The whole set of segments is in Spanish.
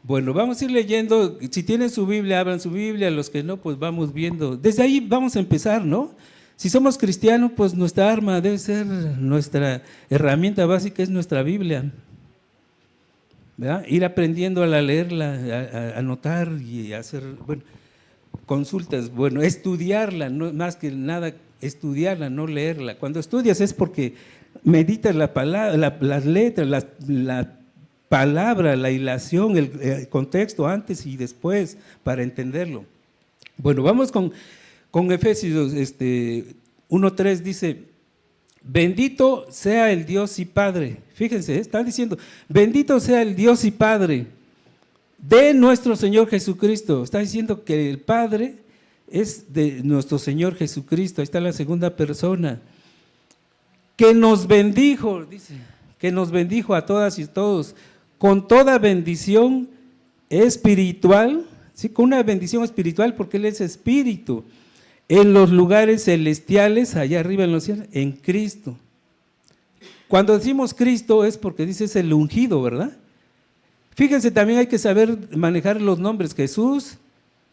Bueno, vamos a ir leyendo, si tienen su Biblia, abran su Biblia, los que no, pues vamos viendo. Desde ahí vamos a empezar, ¿no? Si somos cristianos, pues nuestra arma debe ser, nuestra herramienta básica es nuestra Biblia, ¿verdad? Ir aprendiendo a leerla, a anotar y a hacer, bueno, consultas, bueno, estudiarla, no, más que nada estudiarla, no leerla. Cuando estudias es porque meditas la palabra, las letras, la palabra, la hilación, el contexto antes y después para entenderlo. Bueno, vamos con Efesios 1:3, dice: bendito sea el Dios y Padre. Fíjense, está diciendo, bendito sea el Dios y Padre de nuestro Señor Jesucristo. Está diciendo que el Padre es de nuestro Señor Jesucristo. Ahí está la segunda persona. Que nos bendijo, dice, que nos bendijo a todas y todos con toda bendición espiritual, ¿sí? Con una bendición espiritual porque Él es espíritu, en los lugares celestiales, allá arriba en los cielos, en Cristo. Cuando decimos Cristo es porque dice es el ungido, ¿verdad? Fíjense, también hay que saber manejar los nombres. Jesús,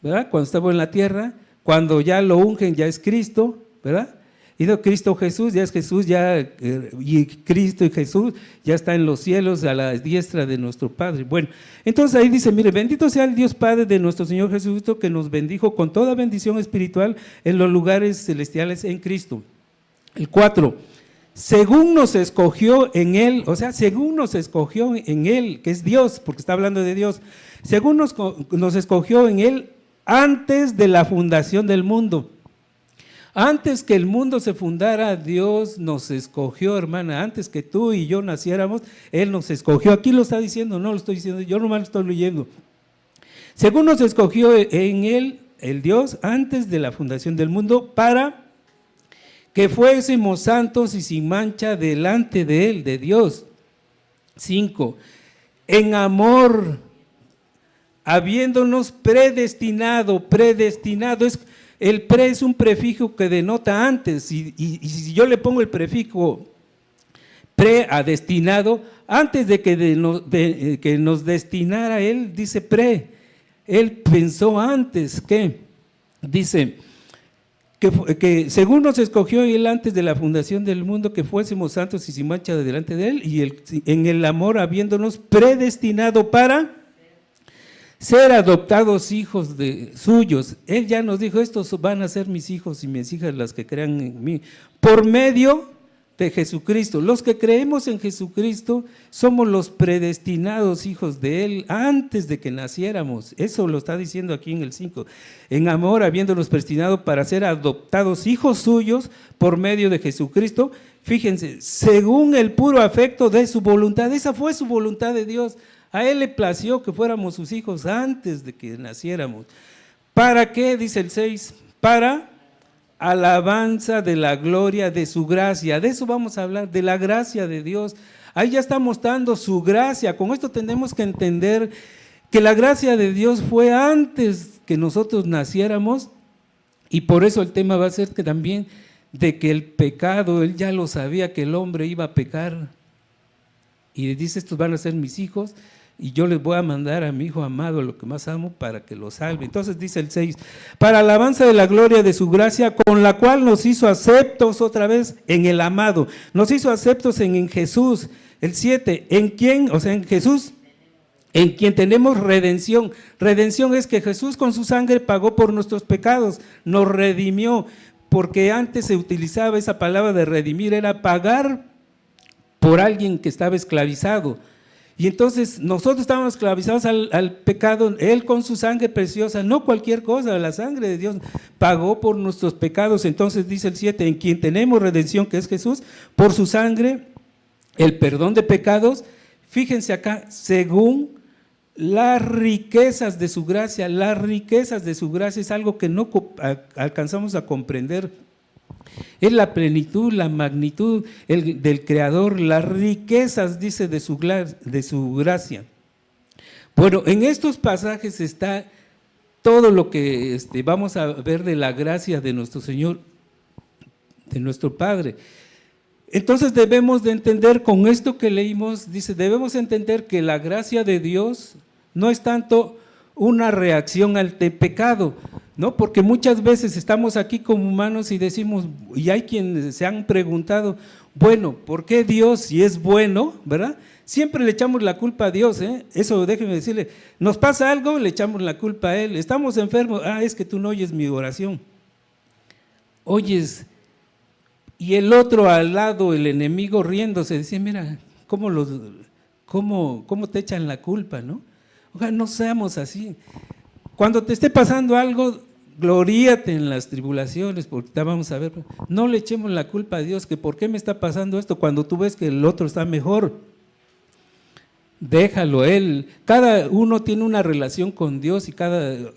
¿verdad? Cuando estaba en la tierra, cuando ya lo ungen ya es Cristo, ¿verdad? Y no, Cristo Jesús, ya es Jesús, y Cristo y Jesús ya está en los cielos a la diestra de nuestro Padre. Bueno, entonces ahí dice, mire, bendito sea el Dios Padre de nuestro Señor Jesucristo, que nos bendijo con toda bendición espiritual en los lugares celestiales en Cristo. El 4, según nos escogió en Él, o sea, según nos escogió en Él, que es Dios, porque está hablando de Dios, según nos escogió en Él antes de la fundación del mundo. Antes que el mundo se fundara, Dios nos escogió, hermana. Antes que tú y yo naciéramos, Él nos escogió. Aquí lo está diciendo, no lo estoy diciendo, yo nomás lo estoy leyendo. Según nos escogió en Él, el Dios, antes de la fundación del mundo, para que fuésemos santos y sin mancha delante de Él, de Dios. 5. En amor, habiéndonos predestinado es… El pre es un prefijo que denota antes, y si yo le pongo el prefijo pre a destinado, antes de que nos destinara Él, dice pre, Él pensó antes, ¿qué? Dice que según nos escogió Él antes de la fundación del mundo, que fuésemos santos y sin mancha delante de Él, y en el amor habiéndonos predestinado para ser adoptados hijos suyos. Él ya nos dijo, estos van a ser mis hijos y mis hijas las que crean en mí, por medio de Jesucristo. Los que creemos en Jesucristo somos los predestinados hijos de Él antes de que naciéramos. Eso lo está diciendo aquí en el 5. En amor, habiéndonos predestinado para ser adoptados hijos suyos por medio de Jesucristo. Fíjense, según el puro afecto de su voluntad. Esa fue su voluntad de Dios. A Él le plació que fuéramos sus hijos antes de que naciéramos. ¿Para qué? Dice el 6, para alabanza de la gloria de su gracia. De eso vamos a hablar, de la gracia de Dios. Ahí ya está mostrando su gracia. Con esto tenemos que entender que la gracia de Dios fue antes que nosotros naciéramos, y por eso el tema va a ser que también de que el pecado, Él ya lo sabía que el hombre iba a pecar. Y dice, estos van a ser mis hijos, y yo les voy a mandar a mi Hijo amado, lo que más amo, para que lo salve. Entonces dice el 6, para alabanza de la gloria de su gracia, con la cual nos hizo aceptos otra vez en el amado, nos hizo aceptos en Jesús. El 7, ¿en quién? O sea, en Jesús, en quien tenemos redención. Redención es que Jesús con su sangre pagó por nuestros pecados, nos redimió, porque antes se utilizaba esa palabra de redimir, era pagar por alguien que estaba esclavizado. Y entonces nosotros estábamos esclavizados al pecado. Él con su sangre preciosa, no cualquier cosa, la sangre de Dios pagó por nuestros pecados. Entonces dice el 7, en quien tenemos redención, que es Jesús, por su sangre, el perdón de pecados. Fíjense acá, según las riquezas de su gracia. Las riquezas de su gracia es algo que no alcanzamos a comprender. Es la plenitud, la magnitud del Creador, las riquezas, dice, de su gracia. Bueno, en estos pasajes está todo lo que vamos a ver de la gracia de nuestro Señor, de nuestro Padre. Entonces debemos de entender, con esto que leímos, dice, debemos entender que la gracia de Dios no es tanto una reacción al pecado, ¿no? Porque muchas veces estamos aquí como humanos y decimos, y hay quienes se han preguntado, bueno, ¿por qué Dios, si es bueno, verdad? Siempre le echamos la culpa a Dios, ¿eh? Eso déjeme decirle, nos pasa algo, le echamos la culpa a Él, estamos enfermos, es que tú no oyes mi oración, oyes, y el otro al lado, el enemigo riéndose, dice, mira, cómo te echan la culpa, ¿no? Ojalá no seamos así. Cuando te esté pasando algo, gloríate en las tribulaciones, porque te vamos a ver. No le echemos la culpa a Dios, que por qué me está pasando esto cuando tú ves que el otro está mejor. Déjalo, cada uno tiene una relación con Dios y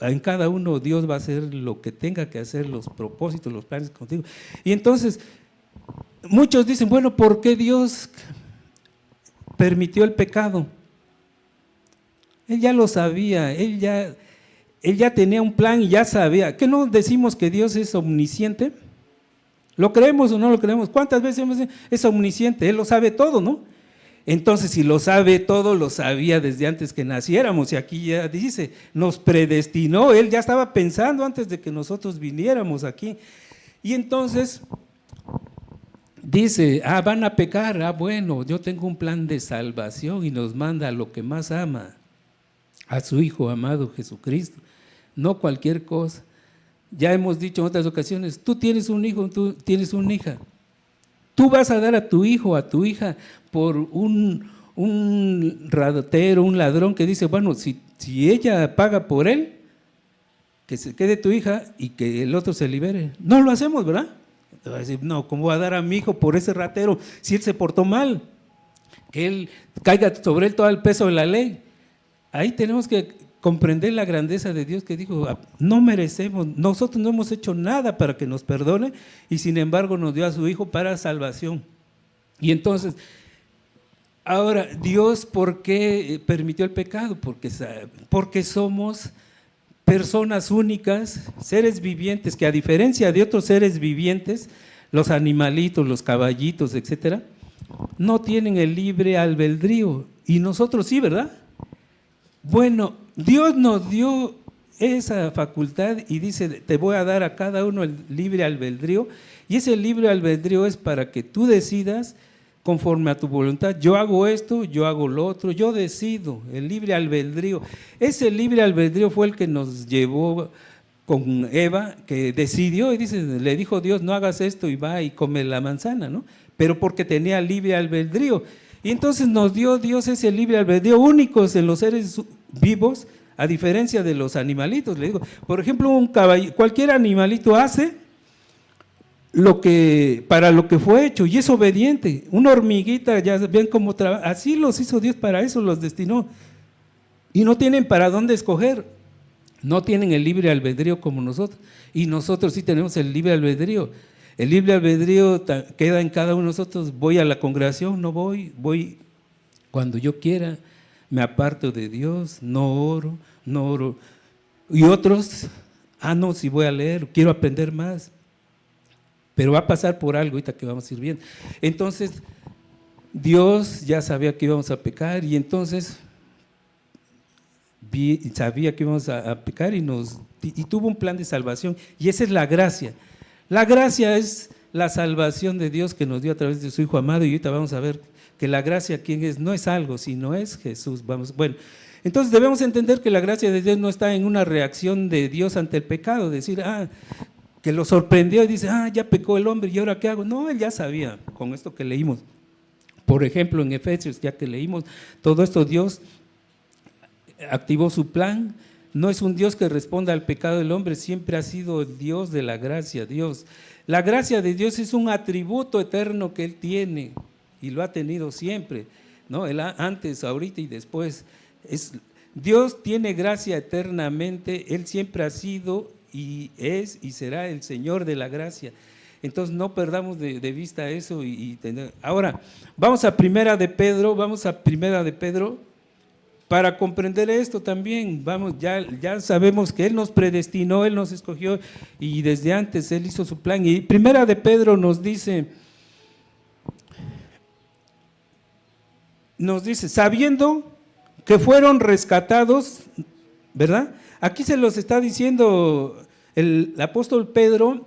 en cada uno Dios va a hacer lo que tenga que hacer, los propósitos, los planes contigo. Y entonces, muchos dicen, bueno, ¿por qué Dios permitió el pecado? Él ya lo sabía, él ya tenía un plan y ya sabía. ¿Qué no decimos que Dios es omnisciente? ¿Lo creemos o no lo creemos? ¿Cuántas veces hemos dicho, es omnisciente? Él lo sabe todo, ¿no? Entonces, si lo sabe todo, lo sabía desde antes que naciéramos. Y aquí ya dice, nos predestinó, Él ya estaba pensando antes de que nosotros viniéramos aquí. Y entonces dice, van a pecar, bueno, yo tengo un plan de salvación y nos manda a lo que más ama, a su Hijo amado Jesucristo, no cualquier cosa. Ya hemos dicho en otras ocasiones, tú tienes un hijo, tú tienes una hija, tú vas a dar a tu hijo, a tu hija, por un ratero, un ladrón que dice, bueno, si ella paga por él, que se quede tu hija y que el otro se libere. No lo hacemos, ¿verdad? Te va a decir, no, ¿cómo va a dar a mi hijo por ese ratero si él se portó mal? Que él caiga sobre él todo el peso de la ley. Ahí tenemos que comprender la grandeza de Dios que dijo, no merecemos, nosotros no hemos hecho nada para que nos perdone y sin embargo nos dio a su Hijo para salvación. Y entonces, ahora, Dios, ¿por qué permitió el pecado? Porque somos personas únicas, seres vivientes, que a diferencia de otros seres vivientes, los animalitos, los caballitos, etcétera, no tienen el libre albedrío y nosotros sí, ¿verdad? Bueno, Dios nos dio esa facultad y dice, te voy a dar a cada uno el libre albedrío, y ese libre albedrío es para que tú decidas conforme a tu voluntad, yo hago esto, yo hago lo otro, yo decido, el libre albedrío. Ese libre albedrío fue el que nos llevó con Eva, que decidió y le dijo Dios, no hagas esto, y va y come la manzana, ¿no? Pero porque tenía libre albedrío. Y entonces nos dio Dios ese libre albedrío únicos en los seres vivos, a diferencia de los animalitos. Le digo, por ejemplo, un caballo, cualquier animalito hace para lo que fue hecho y es obediente. Una hormiguita, ya ven cómo trabaja, así los hizo Dios, para eso los destinó. Y no tienen para dónde escoger, no tienen el libre albedrío como nosotros. Y nosotros sí tenemos el libre albedrío. El libre albedrío queda en cada uno de nosotros. Voy a la congregación, no voy cuando yo quiera, me aparto de Dios, no oro. Y otros, no, si voy a leer, quiero aprender más, pero va a pasar por algo ahorita que vamos a ir viendo. Entonces, Dios ya sabía que íbamos a pecar y entonces sabía que íbamos a pecar y tuvo un plan de salvación, y esa es la gracia. La gracia es la salvación de Dios que nos dio a través de su Hijo amado, y ahorita vamos a ver que la gracia, ¿quién es? No es algo, sino es Jesús. Bueno, entonces debemos entender que la gracia de Dios no está en una reacción de Dios ante el pecado, decir, que lo sorprendió y dice, ya pecó el hombre, ¿y ahora qué hago? No, él ya sabía, con esto que leímos. Por ejemplo, en Efesios, ya que leímos todo esto, Dios activó su plan. No es un Dios que responda al pecado del hombre, siempre ha sido el Dios de la gracia, Dios. La gracia de Dios es un atributo eterno que Él tiene y lo ha tenido siempre, ¿no? Él antes, ahorita y después. Dios tiene gracia eternamente, Él siempre ha sido y es y será el Señor de la gracia. Entonces no perdamos de vista eso. Ahora, vamos a Primera de Pedro, para comprender esto también. Ya sabemos que Él nos predestinó, Él nos escogió y desde antes Él hizo su plan. Y Primera de Pedro nos dice, sabiendo que fueron rescatados, ¿verdad? Aquí se los está diciendo el apóstol Pedro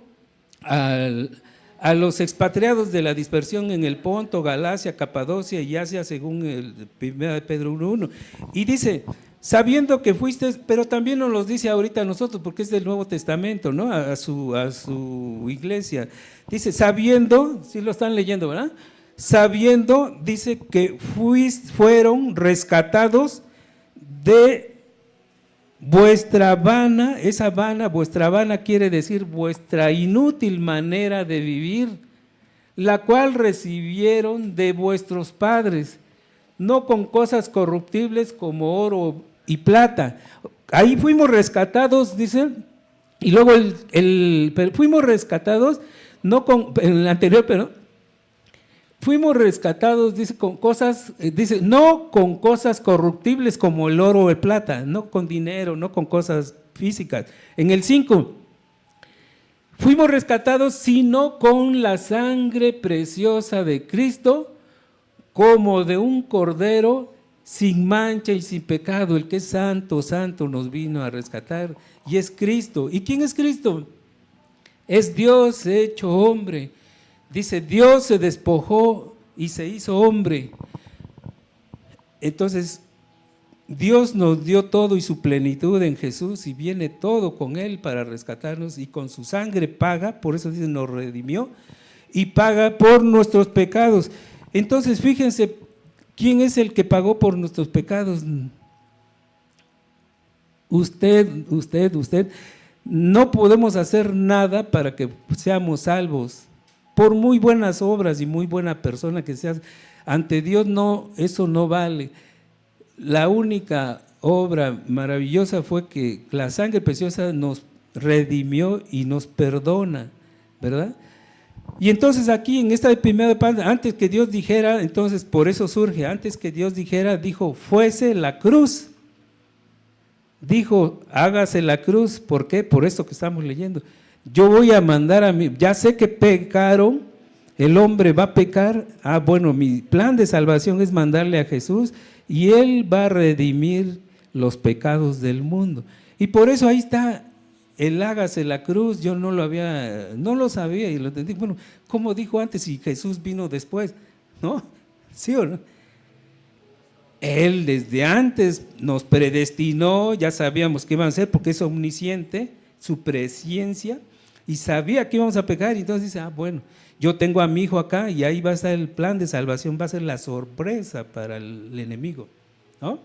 a los expatriados de la dispersión en el Ponto, Galacia, Capadocia y Asia, según el 1 Pedro 1:1. Y dice, sabiendo que fuiste, pero también nos los dice ahorita a nosotros, porque es del Nuevo Testamento, ¿no? A su iglesia. Dice, sabiendo, sí lo están leyendo, ¿verdad? Sabiendo, dice que fueron rescatados de vuestra vana, vuestra vana quiere decir vuestra inútil manera de vivir, la cual recibieron de vuestros padres, no con cosas corruptibles como oro y plata. Ahí fuimos rescatados, dice, y luego fuimos rescatados, no con, en el anterior, pero fuimos rescatados, dice, con cosas, dice, no con cosas corruptibles como el oro o el plata, no con dinero, no con cosas físicas. En el 5, fuimos rescatados sino con la sangre preciosa de Cristo, como de un cordero sin mancha y sin pecado. El que es santo, santo nos vino a rescatar, y es Cristo. ¿Y quién es Cristo? Es Dios hecho hombre. Dice, Dios se despojó y se hizo hombre. Entonces, Dios nos dio todo y su plenitud en Jesús, y viene todo con Él para rescatarnos, y con su sangre paga, por eso dice, nos redimió, y paga por nuestros pecados. Entonces, fíjense, ¿quién es el que pagó por nuestros pecados? Usted. No podemos hacer nada para que seamos salvos. Por muy buenas obras y muy buena persona que seas, ante Dios no, eso no vale. La única obra maravillosa fue que la sangre preciosa nos redimió y nos perdona, ¿verdad? Y entonces aquí en esta primera parte, antes que Dios dijera, entonces por eso surge, antes que Dios dijera, dijo, fuese la cruz. Dijo, hágase la cruz. ¿Por qué? Por esto que estamos leyendo. Yo voy a mandar a mí, ya sé que pecaron, el hombre va a pecar, bueno, mi plan de salvación es mandarle a Jesús y Él va a redimir los pecados del mundo. Y por eso ahí está, el hágase la cruz, yo no lo sabía y lo entendí. Bueno, ¿cómo dijo antes si Jesús vino después? ¿No? ¿Sí o no? Él desde antes nos predestinó, ya sabíamos qué iban a hacer porque es omnisciente, su presciencia, y sabía que íbamos a pecar, y entonces dice, bueno, yo tengo a mi hijo acá y ahí va a estar el plan de salvación, va a ser la sorpresa para el enemigo, ¿no?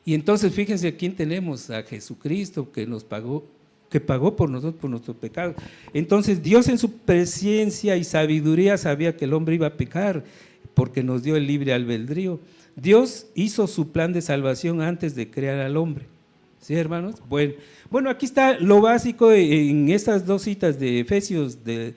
Y entonces fíjense a quién tenemos, a Jesucristo que nos pagó, que pagó por nosotros, por nuestros pecados. Entonces Dios en su presciencia y sabiduría sabía que el hombre iba a pecar porque nos dio el libre albedrío. Dios hizo su plan de salvación antes de crear al hombre. ¿Sí, hermanos? Bueno, aquí está lo básico en estas dos citas de Efesios, de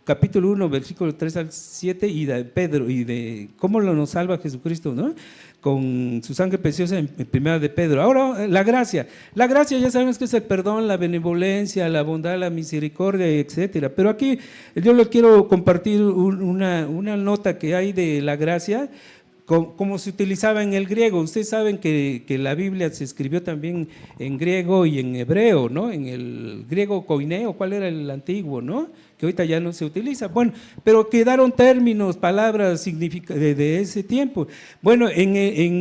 capítulo 1, versículo 3 al 7, y de Pedro, y de cómo nos salva Jesucristo, ¿no? Con su sangre preciosa en primera de Pedro. Ahora, la gracia. La gracia ya sabemos que es el perdón, la benevolencia, la bondad, la misericordia, etcétera. Pero aquí yo les quiero compartir una nota que hay de la gracia, como se utilizaba en el griego. Ustedes saben que la Biblia se escribió también en griego y en hebreo, ¿no? En el griego koineo, ¿cuál era el antiguo, no? Que ahorita ya no se utiliza. Bueno, pero quedaron términos, palabras de ese tiempo. Bueno, en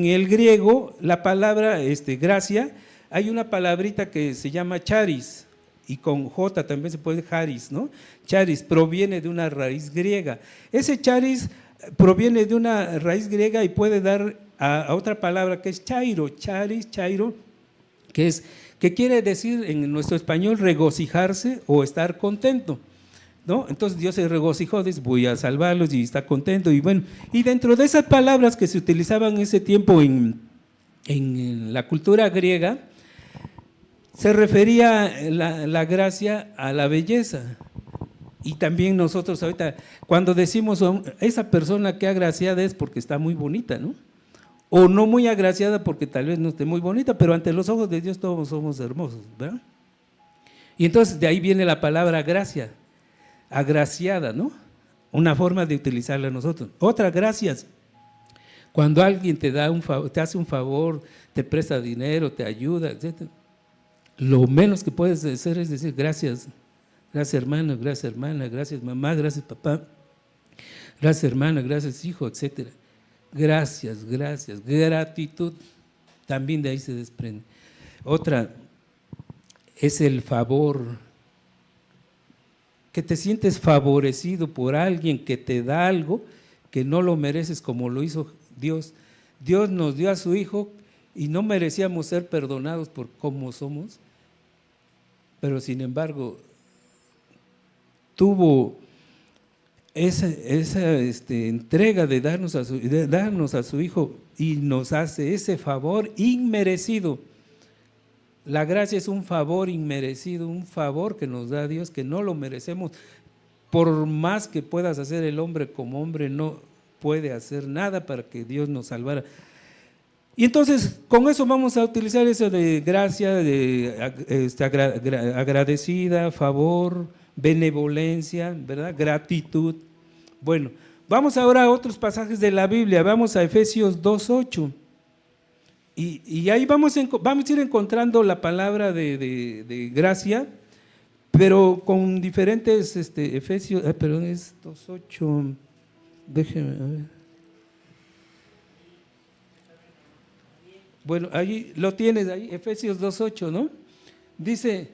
el griego, la palabra gracia, hay una palabrita que se llama charis, y con J también se puede charis, ¿no? Charis proviene de una raíz griega. Ese charis proviene de una raíz griega y puede dar a otra palabra que es chairo, charis, chairo, que quiere decir en nuestro español regocijarse o estar contento, ¿no? Entonces Dios se regocijó, dice, voy a salvarlos y está contento. Y bueno, y dentro de esas palabras que se utilizaban en ese tiempo en la cultura griega, se refería la gracia a la belleza. Y también nosotros ahorita, cuando decimos esa persona que agraciada es porque está muy bonita, ¿no? O no muy agraciada porque tal vez no esté muy bonita, pero ante los ojos de Dios todos somos hermosos, ¿verdad? Y entonces de ahí viene la palabra gracia, agraciada, ¿no? Una forma de utilizarla nosotros. Otra, gracias. Cuando alguien te da un favor, te hace un favor, te presta dinero, te ayuda, etc., lo menos que puedes hacer es decir gracias. Gracias hermano, gracias hermana, gracias mamá, gracias papá, gracias hermana, gracias hijo, etc. Gracias, gracias, gratitud, también de ahí se desprende. Otra es el favor, que te sientes favorecido por alguien que te da algo que no lo mereces como lo hizo Dios. Dios nos dio a su Hijo y no merecíamos ser perdonados por cómo somos, pero sin embargo tuvo esa entrega de darnos a su Hijo y nos hace ese favor inmerecido. La gracia es un favor inmerecido, un favor que nos da Dios que no lo merecemos. Por más que puedas hacer el hombre como hombre, no puede hacer nada para que Dios nos salvara. Y entonces con eso vamos a utilizar eso de gracia, de agradecida, favor, benevolencia, ¿verdad? Gratitud. Bueno, vamos ahora a otros pasajes de la Biblia, vamos a Efesios 2:8 y ahí vamos a ir encontrando la palabra de gracia, pero con diferentes Efesios, perdón, es 2:8, déjeme a ver. Bueno, ahí lo tienes, ahí, Efesios 2:8, ¿no? Dice,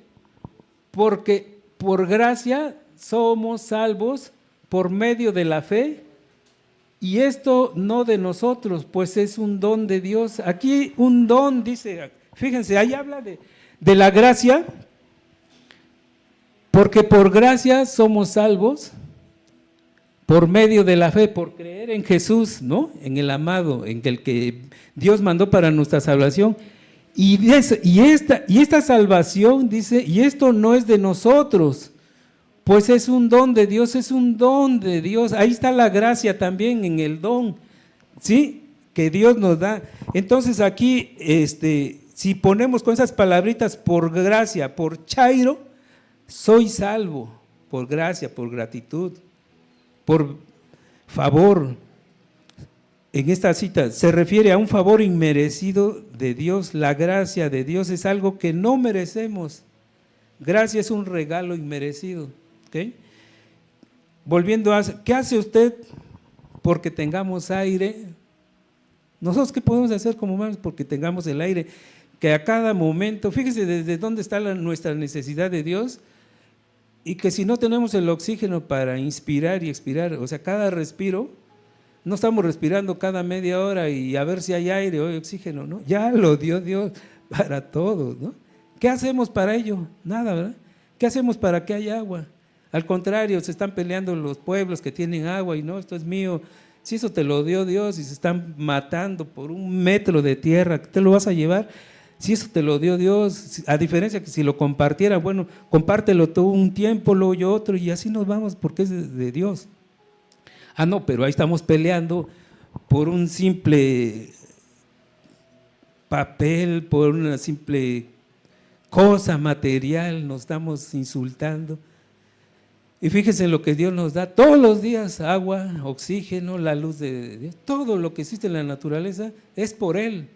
porque por gracia somos salvos por medio de la fe, y esto no de nosotros, pues es un don de Dios. Aquí un don, dice, fíjense, ahí habla de la gracia, porque por gracia somos salvos por medio de la fe, por creer en Jesús, ¿no? En el amado, en el que Dios mandó para nuestra salvación. Y esta salvación, dice, y esto no es de nosotros, pues es un don de Dios, es un don de Dios. Ahí está la gracia también en el don, ¿sí? Que Dios nos da. Entonces aquí, si ponemos con esas palabritas, por gracia, por chairo, soy salvo, por gracia, por gratitud, por favor. En esta cita se refiere a un favor inmerecido de Dios. La gracia de Dios es algo que no merecemos. Gracia es un regalo inmerecido. ¿Okay? Volviendo a, ¿qué hace usted porque tengamos aire? Nosotros, ¿qué podemos hacer como humanos porque tengamos el aire? Que a cada momento, fíjese desde dónde está nuestra necesidad de Dios, y que si no tenemos el oxígeno para inspirar y expirar, o sea, cada respiro, no estamos respirando cada media hora y a ver si hay aire o hay oxígeno, ¿no? Ya lo dio Dios para todos, ¿no? ¿Qué hacemos para ello? Nada, ¿verdad? ¿Qué hacemos para que haya agua? Al contrario, se están peleando los pueblos que tienen agua y no, esto es mío. Si eso te lo dio Dios y se están matando por 1 metro de tierra, ¿te lo vas a llevar? Si eso te lo dio Dios, a diferencia que si lo compartiera, bueno, compártelo tú un tiempo, luego yo otro, y así nos vamos porque es de Dios. Ah, no, pero ahí estamos peleando por un simple papel, por una simple cosa material, nos estamos insultando. Y fíjense lo que Dios nos da todos los días: agua, oxígeno, la luz de Dios, todo lo que existe en la naturaleza es por Él.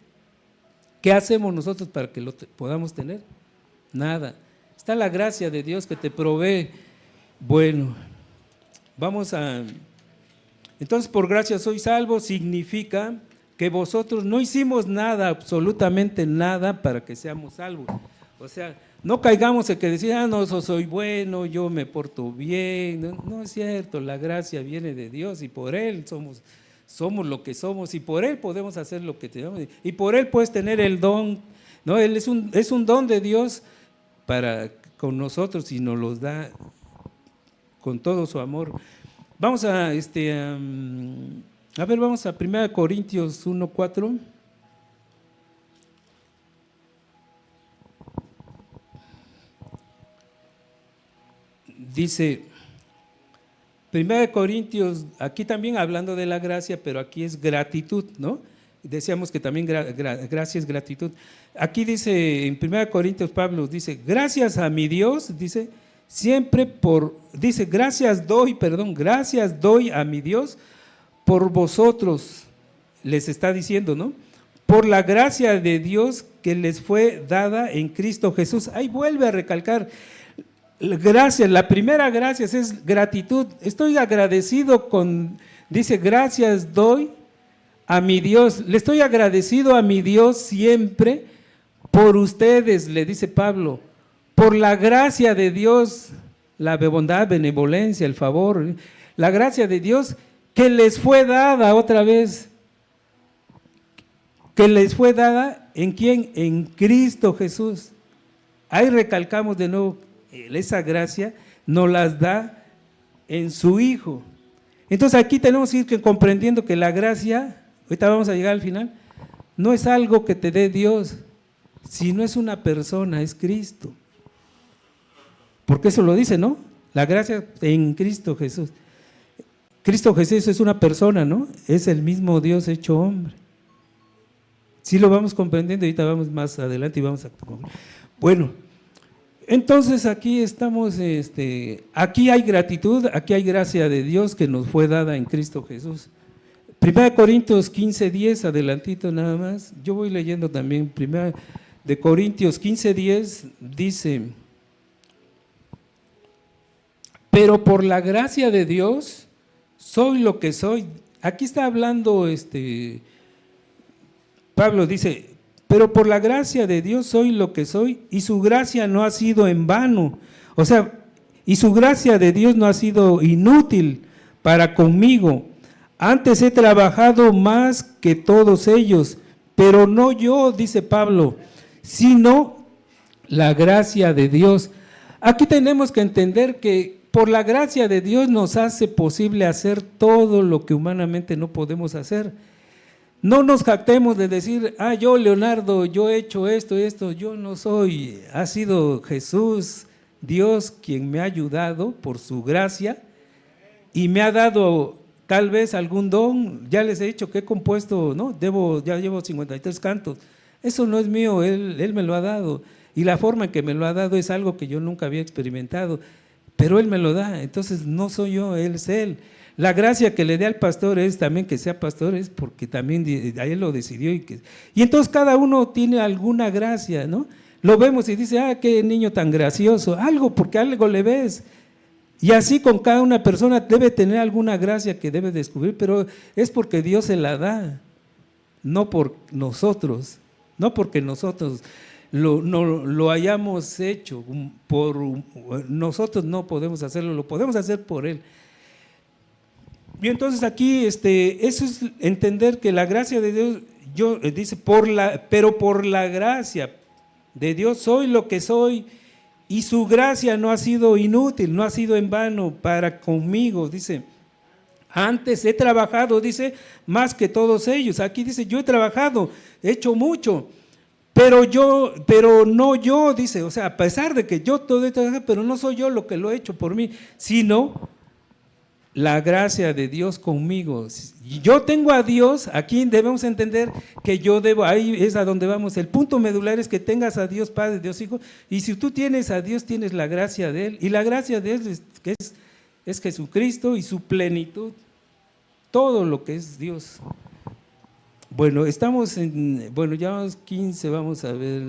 ¿Qué hacemos nosotros para que lo podamos tener? Nada. Está la gracia de Dios que te provee. Bueno, vamos a… Entonces, por gracia soy salvo significa que vosotros no hicimos nada, absolutamente nada para que seamos salvos. O sea, no caigamos en que decir, no, soy bueno, yo me porto bien. No, no es cierto, la gracia viene de Dios y por Él somos lo que somos y por Él podemos hacer lo que tenemos y por Él puedes tener el don, ¿no? Él es un don de Dios con nosotros y nos los da con todo su amor. Vamos a vamos a 1 Corintios 1:4. Dice 1 Corintios, aquí también hablando de la gracia, pero aquí es gratitud, ¿no? Decíamos que también gracia es gratitud. Aquí dice, en 1 Corintios Pablo dice, gracias a mi Dios, dice, gracias doy a mi Dios por vosotros. les está diciendo, ¿no? Por la gracia de Dios que les fue dada en Cristo Jesús. Ahí vuelve a recalcar, gracias, la primera gracias es gratitud. Estoy agradecido dice, gracias doy a mi Dios. Le estoy agradecido a mi Dios siempre por ustedes, le dice Pablo, por la gracia de Dios, la bondad, benevolencia, el favor, la gracia de Dios que les fue dada otra vez. Que les fue dada, ¿en quién? En Cristo Jesús. Ahí recalcamos de nuevo, esa gracia nos las da en su Hijo. Entonces aquí tenemos que ir comprendiendo que la gracia, ahorita vamos a llegar al final, no es algo que te dé Dios, sino es una persona, es Cristo. Porque eso lo dice, ¿no? La gracia en Cristo Jesús. Cristo Jesús es una persona, ¿no? Es el mismo Dios hecho hombre. Sí lo vamos comprendiendo, ahorita vamos más adelante y vamos a… Bueno, entonces aquí estamos, aquí hay gratitud, aquí hay gracia de Dios que nos fue dada en Cristo Jesús. 1 Corintios 15:10, adelantito nada más, yo voy leyendo también, 1 Corintios 15:10 dice, pero por la gracia de Dios soy lo que soy. Aquí está hablando Pablo dice, pero por la gracia de Dios soy lo que soy y su gracia no ha sido en vano. O sea, y su gracia de Dios no ha sido inútil para conmigo. Antes he trabajado más que todos ellos, pero no yo, dice Pablo, sino la gracia de Dios. Aquí tenemos que entender que por la gracia de Dios nos hace posible hacer todo lo que humanamente no podemos hacer. No nos jactemos de decir, yo Leonardo, yo he hecho esto, yo no soy. Ha sido Jesús, Dios, quien me ha ayudado por su gracia y me ha dado tal vez algún don. Ya les he dicho que he compuesto, ¿no? Ya llevo 53 cantos. Eso no es mío, él me lo ha dado. Y la forma en que me lo ha dado es algo que yo nunca había experimentado, pero Él me lo da. Entonces no soy yo, Él es Él. La gracia que le dé al pastor es también que sea pastor, es porque también a él lo decidió. Y entonces cada uno tiene alguna gracia, ¿no? Lo vemos y dice, qué niño tan gracioso, algo, porque algo le ves. Y así con cada una persona debe tener alguna gracia que debe descubrir, pero es porque Dios se la da, no por nosotros, no porque nosotros lo hayamos hecho, nosotros no podemos hacerlo, lo podemos hacer por Él. Y entonces aquí eso es entender que la gracia de Dios, dice, pero por la gracia de Dios soy lo que soy y su gracia no ha sido inútil, no ha sido en vano para conmigo, dice, antes he trabajado, dice, más que todos ellos. Aquí dice, yo he trabajado, he hecho mucho, pero no yo, dice, o sea, a pesar de que yo todo he trabajado, pero no soy yo lo que lo he hecho por mí, sino la gracia de Dios conmigo. Yo tengo a Dios, aquí debemos entender que yo debo, ahí es a donde vamos, el punto medular es que tengas a Dios Padre, Dios Hijo, y si tú tienes a Dios, tienes la gracia de Él, y la gracia de Él es Jesucristo y su plenitud, todo lo que es Dios. Bueno, estamos ya 15, vamos a ver,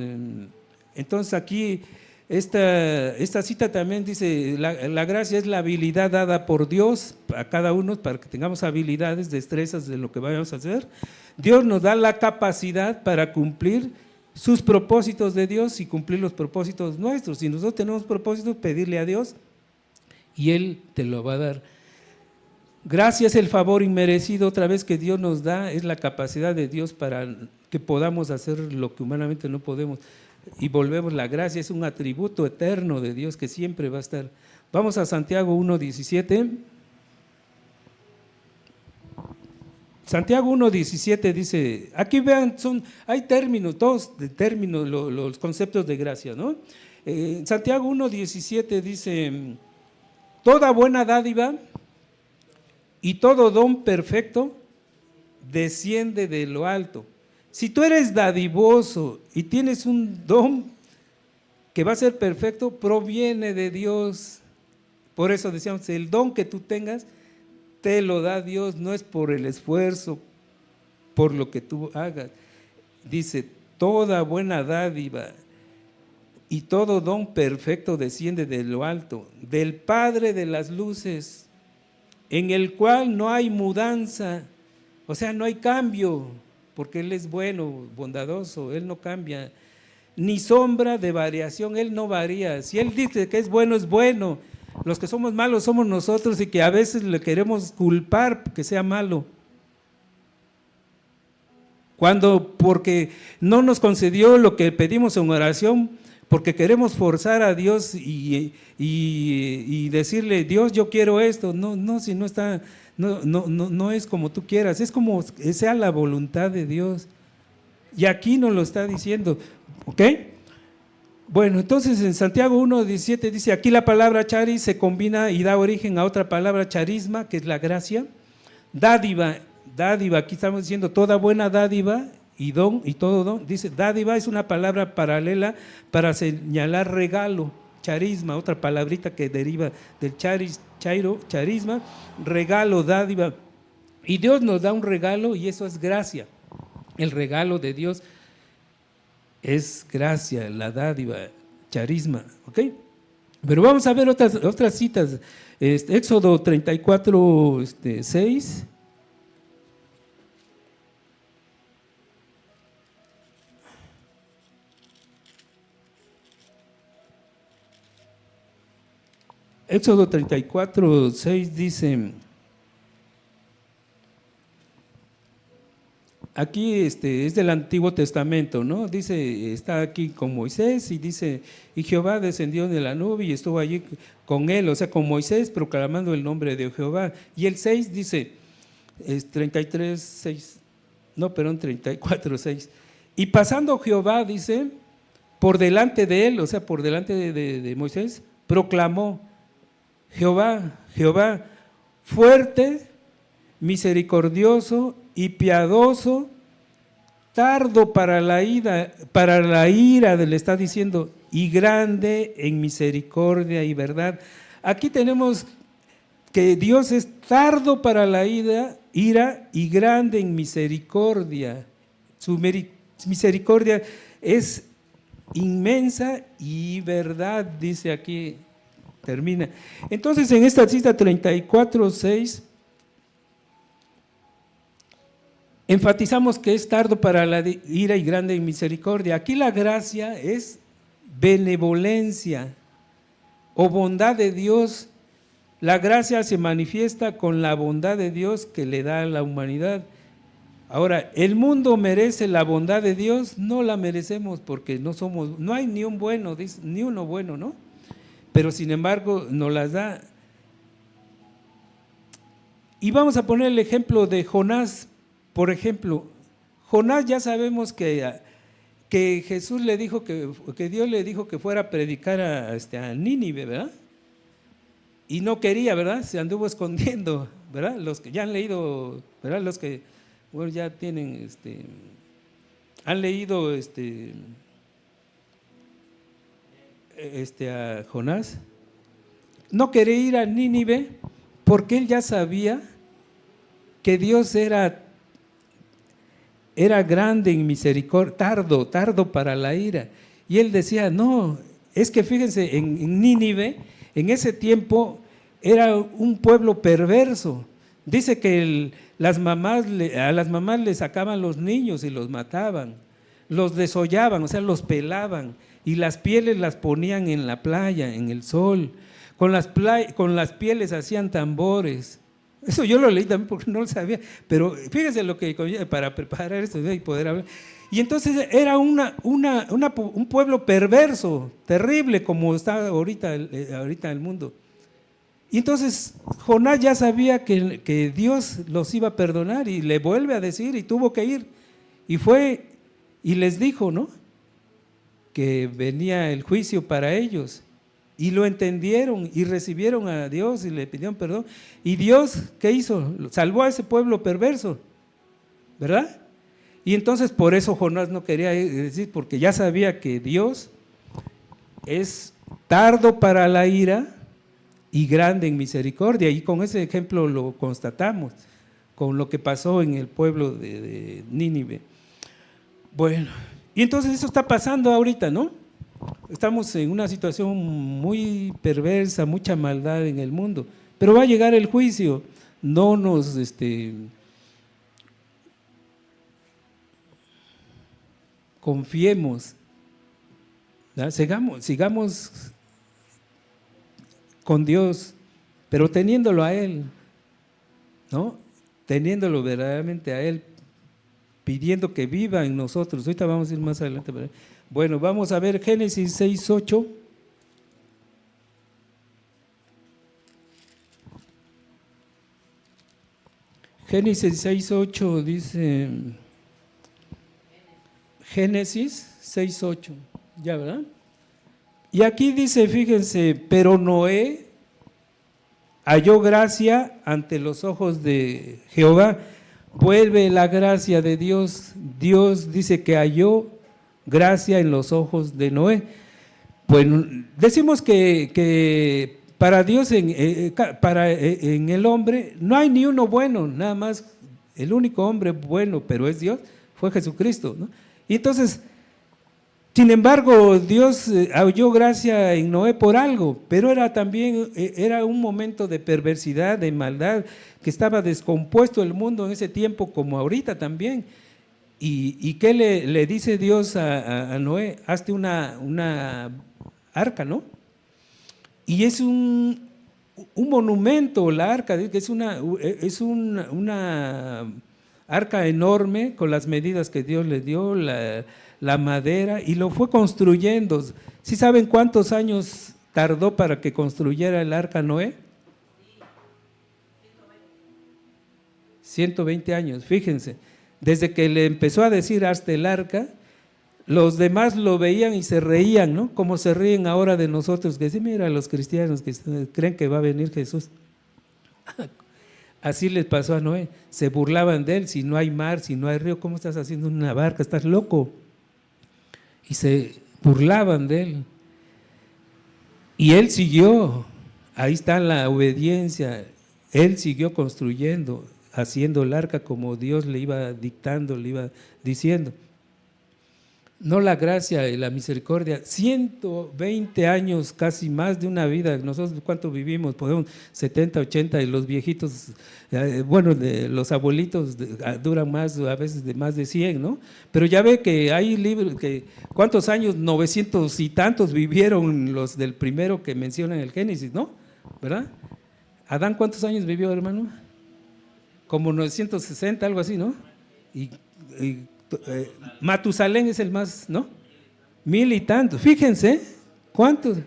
entonces aquí… Esta cita también dice, la gracia es la habilidad dada por Dios a cada uno para que tengamos habilidades, destrezas de lo que vayamos a hacer. Dios nos da la capacidad para cumplir sus propósitos de Dios y cumplir los propósitos nuestros. Si nosotros tenemos propósitos, pedirle a Dios y Él te lo va a dar. Gracia es el favor inmerecido, otra vez que Dios nos da, es la capacidad de Dios para que podamos hacer lo que humanamente no podemos. Y volvemos, la gracia es un atributo eterno de Dios que siempre va a estar. Vamos a Santiago 1:17. Santiago 1:17 dice, aquí vean, hay términos, todos de términos, los conceptos de gracia, ¿no? Santiago 1:17 dice, toda buena dádiva y todo don perfecto desciende de lo alto. Si tú eres dadivoso y tienes un don que va a ser perfecto, proviene de Dios. Por eso decíamos, el don que tú tengas, te lo da Dios, no es por el esfuerzo por lo que tú hagas. Dice, toda buena dádiva y todo don perfecto desciende de lo alto, del Padre de las luces, en el cual no hay mudanza, o sea, no hay cambio, porque Él es bueno, bondadoso, Él no cambia, ni sombra de variación, Él no varía. Si Él dice que es bueno, es bueno. Los que somos malos somos nosotros y que a veces le queremos culpar que sea malo. Porque no nos concedió lo que pedimos en oración, porque queremos forzar a Dios y decirle, Dios, yo quiero esto. No, si no está, no es como tú quieras, es como sea la voluntad de Dios. Y aquí nos lo está diciendo, ¿ok? Bueno, entonces en Santiago 1:17 dice, aquí la palabra charis se combina y da origen a otra palabra, charisma, que es la gracia. Dádiva, aquí estamos diciendo toda buena dádiva y don y todo don. Dice, dádiva es una palabra paralela para señalar regalo, charisma, otra palabrita que deriva del charisma, regalo, dádiva. Y Dios nos da un regalo y eso es gracia. El regalo de Dios es gracia, la dádiva, charisma, ¿ok? Pero vamos a ver otras citas. Éxodo 34, 6. Éxodo 34, 6 dice, aquí es del Antiguo Testamento, ¿no? Dice, está aquí con Moisés y dice, y Jehová descendió de la nube y estuvo allí con él, o sea, con Moisés proclamando el nombre de Jehová. Y el 6 dice, 33, 6, no, perdón, 34, 6. Y pasando Jehová, dice, por delante de él, o sea, por delante de Moisés, proclamó, Jehová, fuerte, misericordioso y piadoso, tardo para la ira, le está diciendo, y grande en misericordia y verdad. Aquí tenemos que Dios es tardo para la ira y grande en misericordia. Su misericordia es inmensa y verdad, dice aquí, termina. Entonces en esta cita 34:6 enfatizamos que es tardo para la ira y grande en misericordia. Aquí la gracia es benevolencia o bondad de Dios. La gracia se manifiesta con la bondad de Dios que le da a la humanidad. Ahora, ¿el mundo merece la bondad de Dios? No la merecemos porque no hay ni un bueno, ni uno bueno, ¿no? Pero sin embargo nos las da. Y vamos a poner el ejemplo de Jonás. Por ejemplo, Jonás ya sabemos que Jesús le dijo que Dios le dijo que fuera a predicar a Nínive, ¿verdad? Y no quería, ¿verdad? Se anduvo escondiendo, ¿verdad? Los que ya han leído, ¿verdad? Los que bueno, ya tienen, han leído a Jonás. No quería ir a Nínive porque él ya sabía que Dios era grande en misericordia, tardo para la ira. Y él decía, no, es que fíjense, en Nínive, en ese tiempo, era un pueblo perverso. Dice que a las mamás le sacaban los niños y los mataban, los desollaban, o sea, los pelaban, y las pieles las ponían en la playa, en el sol. Con las pieles hacían tambores. Eso yo lo leí también porque no lo sabía, pero fíjense lo que para preparar esto y poder hablar. Y entonces era un pueblo perverso, terrible como está ahorita el mundo. Y entonces Jonás ya sabía que Dios los iba a perdonar y le vuelve a decir y tuvo que ir. Y fue y les dijo, ¿no? Que venía el juicio para ellos. Y lo entendieron y recibieron a Dios y le pidieron perdón. Y Dios, ¿qué hizo? Salvó a ese pueblo perverso, ¿verdad? Y entonces por eso Jonás no quería decir, porque ya sabía que Dios es tardo para la ira y grande en misericordia. Y con ese ejemplo lo constatamos. con lo que pasó en el pueblo de Nínive. Bueno, y entonces eso está pasando ahorita, ¿no? Estamos en una situación muy perversa, mucha maldad en el mundo, pero va a llegar el juicio. No nos confiemos, ¿verdad? Sigamos con Dios, pero teniéndolo a Él, ¿no? Teniéndolo verdaderamente a Él, pidiendo que viva en nosotros. Ahorita vamos a ir más adelante. Bueno, vamos a ver Génesis 6:8. Génesis 6:8 dice, Génesis 6:8, ¿ya verdad? Y aquí dice, fíjense, pero Noé halló gracia ante los ojos de Jehová. Vuelve la gracia de Dios. Dios dice que halló gracia en los ojos de Noé. Bueno, decimos que para Dios, en el hombre, no hay ni uno bueno, nada más el único hombre bueno, pero es Dios, fue Jesucristo, ¿no? Y entonces, sin embargo, Dios halló gracia en Noé por algo, pero era un momento de perversidad, de maldad, que estaba descompuesto el mundo en ese tiempo como ahorita también. ¿Y qué le dice Dios a Noé? Hazte una arca, ¿no? Y es un monumento, la arca, que es una arca enorme con las medidas que Dios le dio, la madera, y lo fue construyendo. ¿Sí saben cuántos años tardó para que construyera el arca Noé? 120 años, fíjense. Desde que le empezó a decir hasta el arca, los demás lo veían y se reían, ¿no? Como se ríen ahora de nosotros, que dicen, mira, los cristianos que creen que va a venir Jesús. Así les pasó a Noé, se burlaban de él, si no hay mar, si no hay río, ¿cómo estás haciendo una barca? Estás loco. Y se burlaban de él. Y él siguió, ahí está la obediencia, él siguió construyendo, haciendo el arca como Dios le iba dictando, le iba diciendo. No la gracia y la misericordia, 120 años, casi más de una vida. Nosotros, ¿cuánto vivimos? Podemos 70, 80, y los viejitos, los abuelitos duran más, a veces de más de 100, ¿no? Pero ya ve que hay libros, que ¿cuántos años? 900 y tantos vivieron los del primero que menciona en el Génesis, ¿no? ¿Verdad? ¿Adán cuántos años vivió, hermano? Como 960, algo así, ¿no? Y Matusalén es el más, ¿no? 1000 y tantos. Fíjense, ¿cuántos?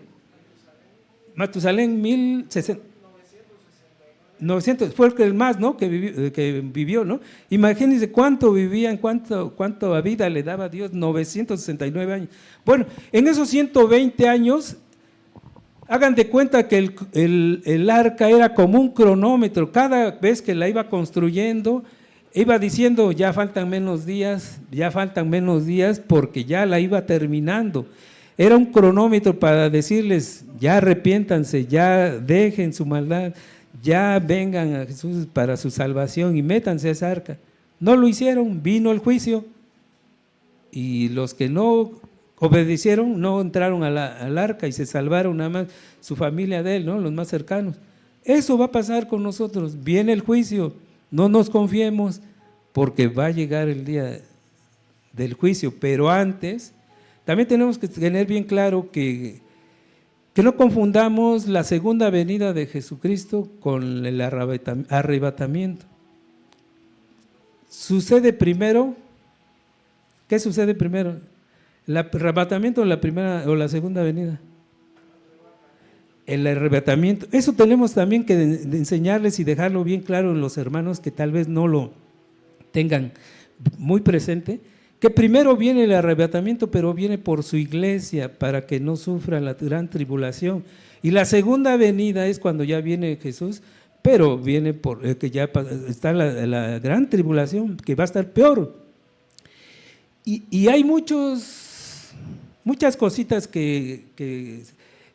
Matusalén 1060. 900, fue el más, ¿no? Que vivió, ¿no? Imagínense cuánto vivían, cuánta vida le daba Dios, 969 años. Bueno, en esos 120 años, hagan de cuenta que el arca era como un cronómetro. Cada vez que la iba construyendo, iba diciendo, ya faltan menos días, porque ya la iba terminando. Era un cronómetro para decirles, ya arrepiéntanse, ya dejen su maldad, ya vengan a Jesús para su salvación y métanse a esa arca. No lo hicieron, vino el juicio, y los que no obedecieron no entraron al arca y se salvaron nada más su familia de él, ¿no? Los más cercanos. Eso va a pasar con nosotros, viene el juicio. No nos confiemos, porque va a llegar el día del juicio, pero antes también tenemos que tener bien claro que no confundamos la segunda venida de Jesucristo con el arrebatamiento. Sucede primero, ¿qué sucede primero? ¿El arrebatamiento o la segunda venida? El arrebatamiento. Eso tenemos también que enseñarles y dejarlo bien claro en los hermanos que tal vez no lo tengan muy presente, que primero viene el arrebatamiento, pero viene por su iglesia para que no sufra la gran tribulación. Y la segunda venida es cuando ya viene Jesús, pero viene por que ya está la gran tribulación, que va a estar peor. Y hay muchas cositas que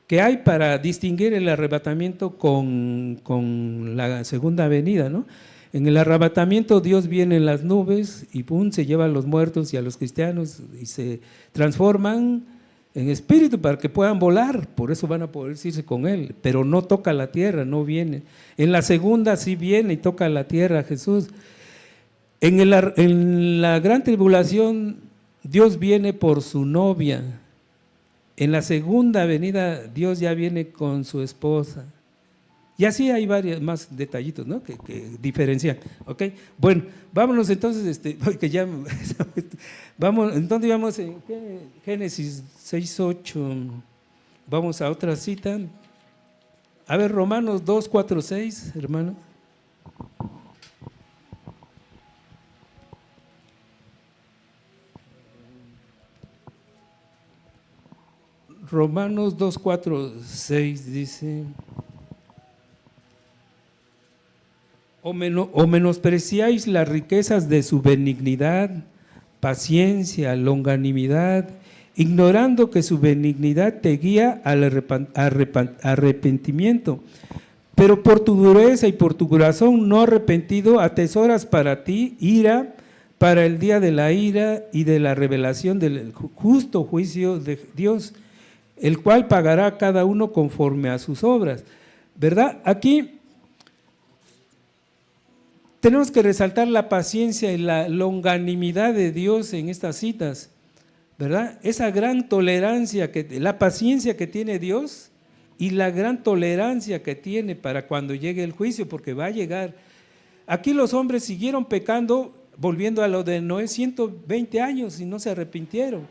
hay para distinguir el arrebatamiento con la segunda venida, ¿no? En el arrebatamiento Dios viene en las nubes y pum, se lleva a los muertos y a los cristianos y se transforman en espíritu para que puedan volar, por eso van a poder irse con Él, pero no toca la tierra, no viene. En la segunda sí viene y toca la tierra Jesús. En la gran tribulación Dios viene por su novia. En la segunda venida Dios ya viene con su esposa. Y así hay varios más detallitos, ¿no? que diferencian. ¿Ok? Bueno, vámonos entonces, porque ya vamos, entonces vamos en Génesis 6:8. Vamos a otra cita. A ver, Romanos 2:4-6, hermano. Romanos 2:4-6 dice: o menospreciáis las riquezas de su benignidad, paciencia, longanimidad, ignorando que su benignidad te guía al arrepentimiento. Pero por tu dureza y por tu corazón no arrepentido atesoras para ti ira, para el día de la ira y de la revelación del justo juicio de Dios, el cual pagará a cada uno conforme a sus obras. ¿Verdad? Aquí tenemos que resaltar la paciencia y la longanimidad de Dios en estas citas, ¿verdad? Esa gran tolerancia, la paciencia que tiene Dios y la gran tolerancia que tiene para cuando llegue el juicio, porque va a llegar. Aquí los hombres siguieron pecando, volviendo a lo de Noé, 120 años y no se arrepintieron.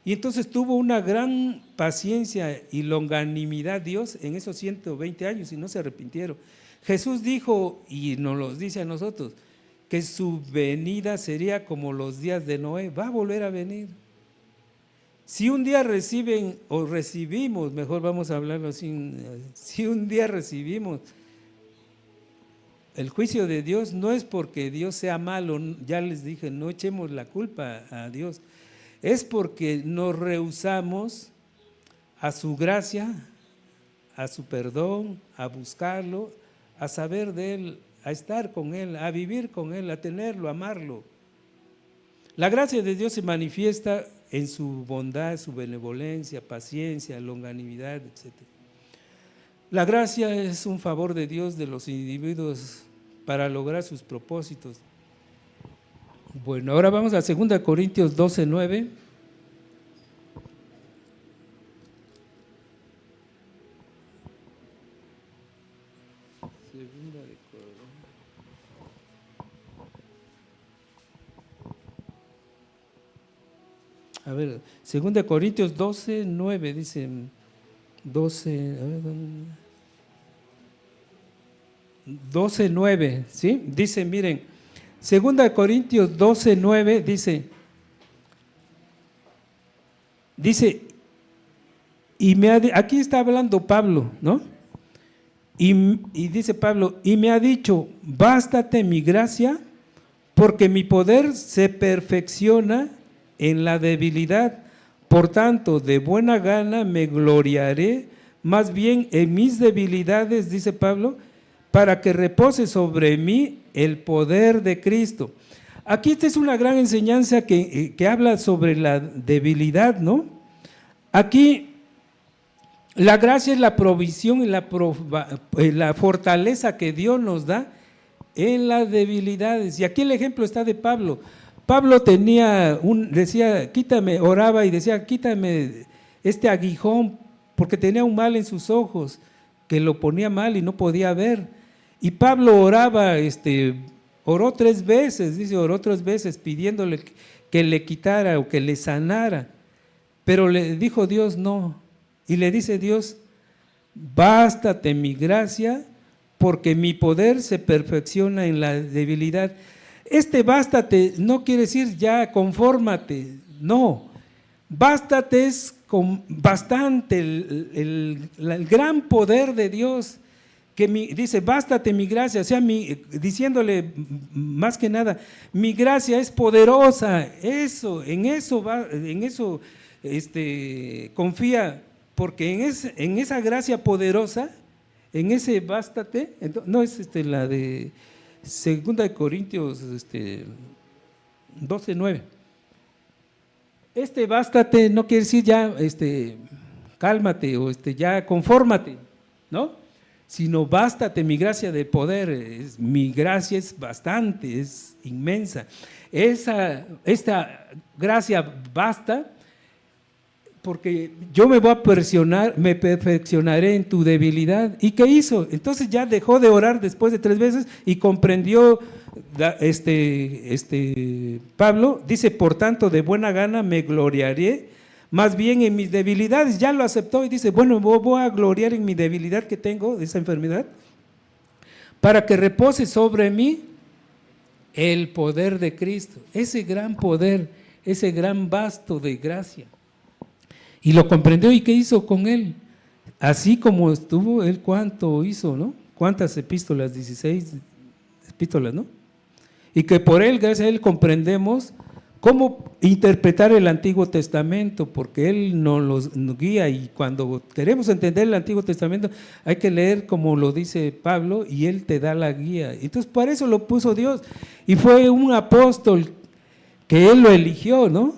Y entonces tuvo una gran paciencia y longanimidad Dios en esos 120 años y no se arrepintieron. Jesús dijo, y nos lo dice a nosotros, que su venida sería como los días de Noé, va a volver a venir. Si un día reciben o recibimos, mejor vamos a hablarlo así, si un día recibimos el juicio de Dios, no es porque Dios sea malo, ya les dije, no echemos la culpa a Dios, es porque nos rehusamos a su gracia, a su perdón, a buscarlo, a saber de Él, a estar con Él, a vivir con Él, a tenerlo, a amarlo. La gracia de Dios se manifiesta en su bondad, su benevolencia, paciencia, longanimidad, etc. La gracia es un favor de Dios de los individuos para lograr sus propósitos. Bueno, ahora vamos a 2 Corintios 12:9. A ver, 2 Corintios 12:9 dice, 12:9, ¿sí? Dice, miren, 2 Corintios 12:9 dice, aquí está hablando Pablo, ¿no? Y dice Pablo, y me ha dicho, bástate mi gracia, porque mi poder se perfecciona en la debilidad. Por tanto, de buena gana me gloriaré más bien en mis debilidades, dice Pablo, para que repose sobre mí el poder de Cristo. Aquí esta es una gran enseñanza que habla sobre la debilidad, ¿no? Aquí la gracia es la provisión y la fortaleza que Dios nos da en las debilidades. Y aquí el ejemplo está de Pablo. Pablo decía, quítame, oraba y decía, quítame este aguijón, porque tenía un mal en sus ojos, que lo ponía mal y no podía ver. Y Pablo oraba, oró 3 veces, dice, oró 3 veces pidiéndole que le quitara o que le sanara. Pero le dijo Dios no. Y le dice Dios, bástate mi gracia, porque mi poder se perfecciona en la debilidad. Bástate no quiere decir ya confórmate, no. Bástate es bastante, el gran poder de Dios, que dice, bástate mi gracia, o sea, diciéndole más que nada, mi gracia es poderosa, en eso confía, porque en esa gracia poderosa, en ese bástate, no es la de Segunda de Corintios 12:9. Bástate no quiere decir ya cálmate o ya confórmate, ¿no? Sino bástate mi gracia de poder, mi gracia es bastante, es inmensa. Esta gracia basta porque yo me perfeccionaré en tu debilidad. ¿Y qué hizo? Entonces ya dejó de orar después de 3 veces y comprendió, Pablo, dice, por tanto, de buena gana me gloriaré más bien en mis debilidades. Ya lo aceptó y dice, bueno, voy a gloriar en mi debilidad que tengo, de esa enfermedad, para que repose sobre mí el poder de Cristo, ese gran poder, ese gran vasto de gracia. Y lo comprendió, ¿y qué hizo con él? Así como estuvo él, ¿cuánto hizo, no? ¿Cuántas epístolas? 16 epístolas, ¿no? Y que por él, gracias a él, comprendemos cómo interpretar el Antiguo Testamento, porque él nos guía, y cuando queremos entender el Antiguo Testamento hay que leer como lo dice Pablo y él te da la guía. Entonces para eso lo puso Dios, y fue un apóstol que él lo eligió, ¿no?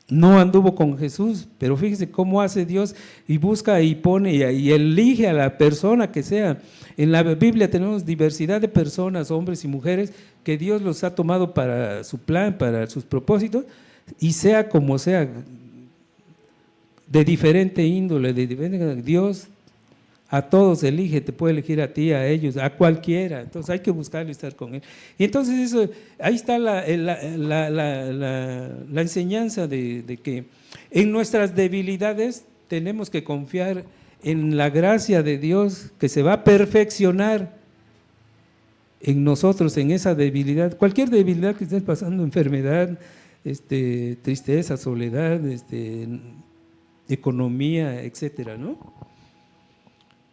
No anduvo con Jesús, pero fíjese cómo hace Dios, y busca y pone y elige a la persona que sea. En la Biblia tenemos diversidad de personas, hombres y mujeres, que Dios los ha tomado para su plan, para sus propósitos, y sea como sea, de diferente índole, Dios a todos elige, te puede elegir a ti, a ellos, a cualquiera. Entonces hay que buscarlo y estar con él. Y entonces eso, ahí está la enseñanza de que en nuestras debilidades tenemos que confiar en la gracia de Dios, que se va a perfeccionar en nosotros, en esa debilidad, cualquier debilidad que estés pasando, enfermedad, tristeza, soledad, economía, etcétera, ¿no?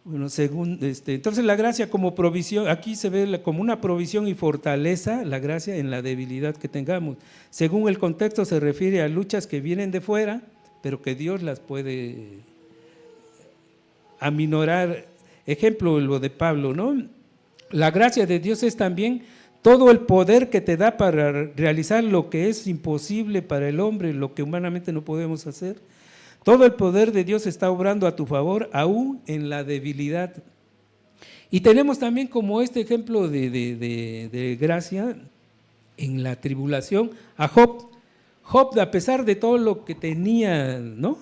Bueno, entonces la gracia como provisión, aquí se ve como una provisión y fortaleza, la gracia en la debilidad que tengamos. Según el contexto se refiere a luchas que vienen de fuera, pero que Dios las puede aminorar. Ejemplo, lo de Pablo, ¿no? La gracia de Dios es también todo el poder que te da para realizar lo que es imposible para el hombre, lo que humanamente no podemos hacer. Todo el poder de Dios está obrando a tu favor, aún en la debilidad. Y tenemos también como ejemplo de gracia en la tribulación a Job. Job, a pesar de todo lo que tenía, ¿no?,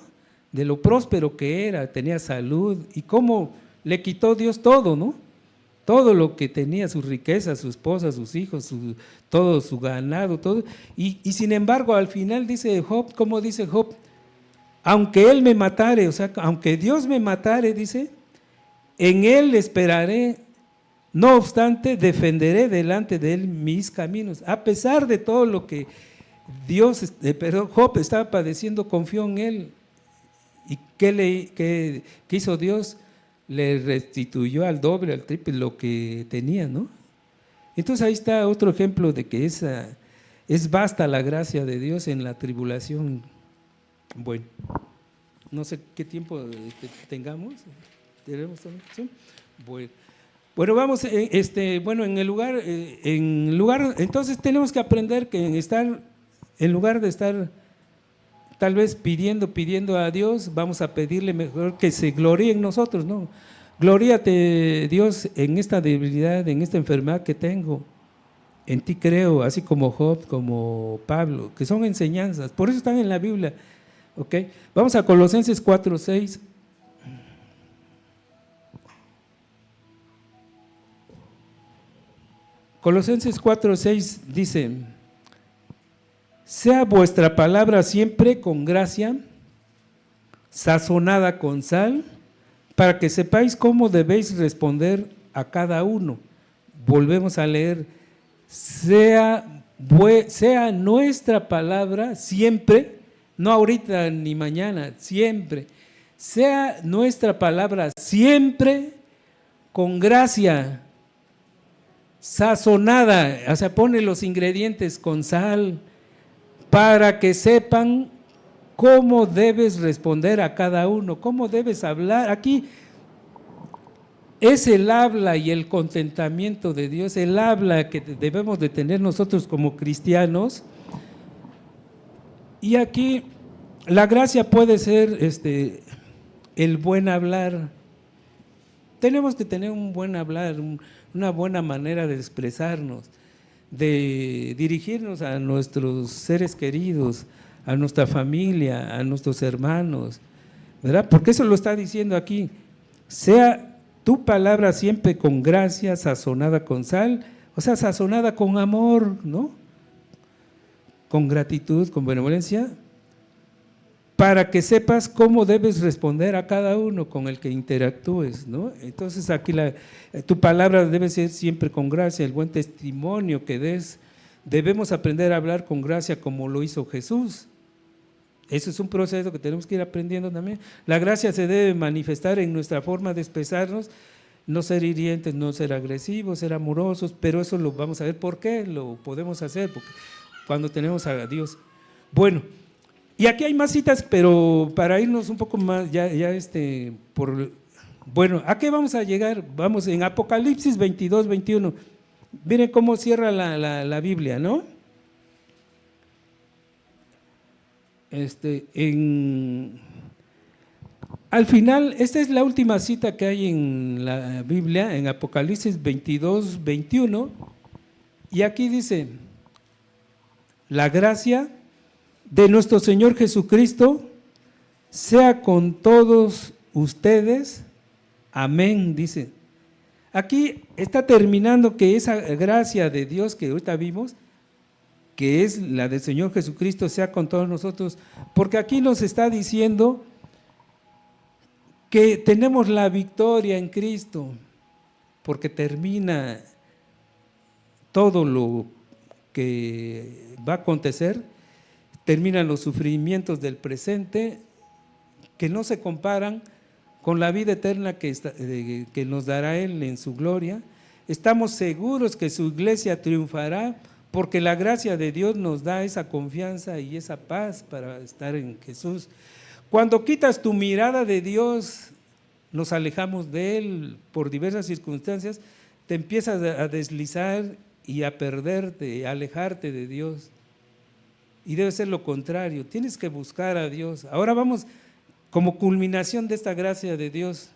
de lo próspero que era, tenía salud, y cómo le quitó Dios todo, ¿no? Todo lo que tenía, sus riquezas, su esposa, sus hijos, todo su ganado, todo. Y sin embargo, al final dice Job, ¿cómo dice Job? Aunque él me matare, o sea, aunque Dios me matare, dice, en él esperaré, no obstante, defenderé delante de él mis caminos. A pesar de todo lo que Job estaba padeciendo, confió en él. ¿Y qué hizo Dios? Le restituyó al doble, al triple lo que tenía, ¿no? Entonces ahí está otro ejemplo de que es vasta la gracia de Dios en la tribulación. Bueno, no sé qué tiempo tengamos. ¿Tenemos ¿sí? Bueno, vamos, bueno, en lugar, entonces tenemos que aprender que en lugar de estar tal vez pidiendo a Dios, vamos a pedirle mejor que se gloríe en nosotros, ¿no? Gloríate, Dios, en esta debilidad, en esta enfermedad que tengo. En ti creo, así como Job, como Pablo, que son enseñanzas, por eso están en la Biblia. ¿Ok? Vamos a Colosenses 4:6. Colosenses 4:6 dice: sea vuestra palabra siempre con gracia, sazonada con sal, para que sepáis cómo debéis responder a cada uno. Volvemos a leer: sea nuestra palabra siempre, no ahorita ni mañana, siempre, sea nuestra palabra siempre con gracia, sazonada, o sea, pone los ingredientes con sal, para que sepan cómo debes responder a cada uno, cómo debes hablar. Aquí es el habla y el contentamiento de Dios, el habla que debemos de tener nosotros como cristianos. Y aquí la gracia puede ser el buen hablar. Tenemos que tener un buen hablar, una buena manera de expresarnos, de dirigirnos a nuestros seres queridos, a nuestra familia, a nuestros hermanos, ¿verdad? Porque eso lo está diciendo aquí. Sea tu palabra siempre con gracia, sazonada con sal, o sea, sazonada con amor, ¿no? Con gratitud, con benevolencia, para que sepas cómo debes responder a cada uno con el que interactúes, ¿no? Entonces aquí tu palabra debe ser siempre con gracia, el buen testimonio que des. Debemos aprender a hablar con gracia como lo hizo Jesús. Eso es un proceso que tenemos que ir aprendiendo también. La gracia se debe manifestar en nuestra forma de expresarnos, no ser hirientes, no ser agresivos, ser amorosos, pero eso lo vamos a ver por qué lo podemos hacer, porque cuando tenemos a Dios. Bueno, y aquí hay más citas, pero para irnos un poco más, bueno, ¿a qué vamos a llegar? Vamos en Apocalipsis 22, 21. Miren cómo cierra la Biblia, ¿no? Al final, esta es la última cita que hay en la Biblia, en Apocalipsis 22, 21, y aquí dice: la gracia de nuestro Señor Jesucristo sea con todos ustedes. Amén, dice. Aquí está terminando que esa gracia de Dios que ahorita vimos, que es la del Señor Jesucristo, sea con todos nosotros, porque aquí nos está diciendo que tenemos la victoria en Cristo, porque termina todo lo que va a acontecer, terminan los sufrimientos del presente, que no se comparan con la vida eterna que nos dará Él en su gloria. Estamos seguros que su iglesia triunfará, porque la gracia de Dios nos da esa confianza y esa paz para estar en Jesús. Cuando quitas tu mirada de Dios, nos alejamos de Él por diversas circunstancias, te empiezas a deslizar y a perderte, a alejarte de Dios. Y debe ser lo contrario, tienes que buscar a Dios. Ahora vamos, como culminación de esta gracia de Dios,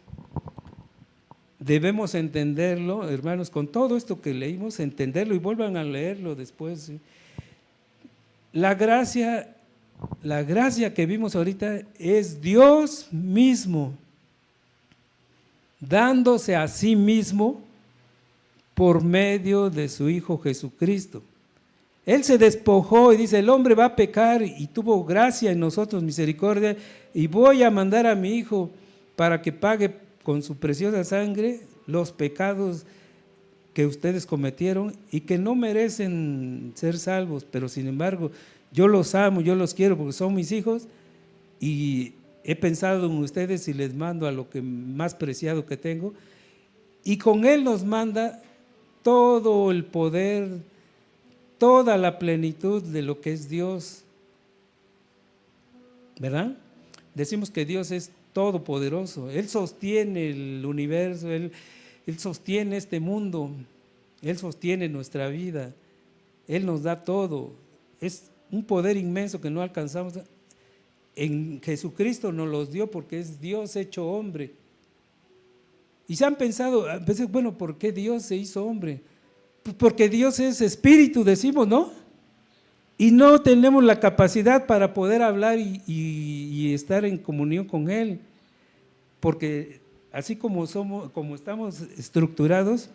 debemos entenderlo, hermanos, con todo esto que leímos, entenderlo y vuelvan a leerlo después. ¿Sí? La gracia que vimos ahorita es Dios mismo, dándose a sí mismo por medio de su Hijo Jesucristo. Él se despojó y dice: el hombre va a pecar y tuvo gracia en nosotros, misericordia, y voy a mandar a mi Hijo para que pague con su preciosa sangre los pecados que ustedes cometieron y que no merecen ser salvos, pero sin embargo yo los amo, yo los quiero porque son mis hijos y he pensado en ustedes y les mando a lo que más preciado que tengo, y con Él nos manda todo el poder, toda la plenitud de lo que es Dios, ¿verdad? Decimos que Dios es todopoderoso, Él sostiene el universo, Él sostiene este mundo, Él sostiene nuestra vida, Él nos da todo, es un poder inmenso que no alcanzamos. En Jesucristo nos los dio porque es Dios hecho hombre. Y se han pensado a veces, bueno, ¿por qué Dios se hizo hombre? Pues porque Dios es espíritu, decimos, ¿no? Y no tenemos la capacidad para poder hablar y estar en comunión con Él, porque así como estamos estructurados,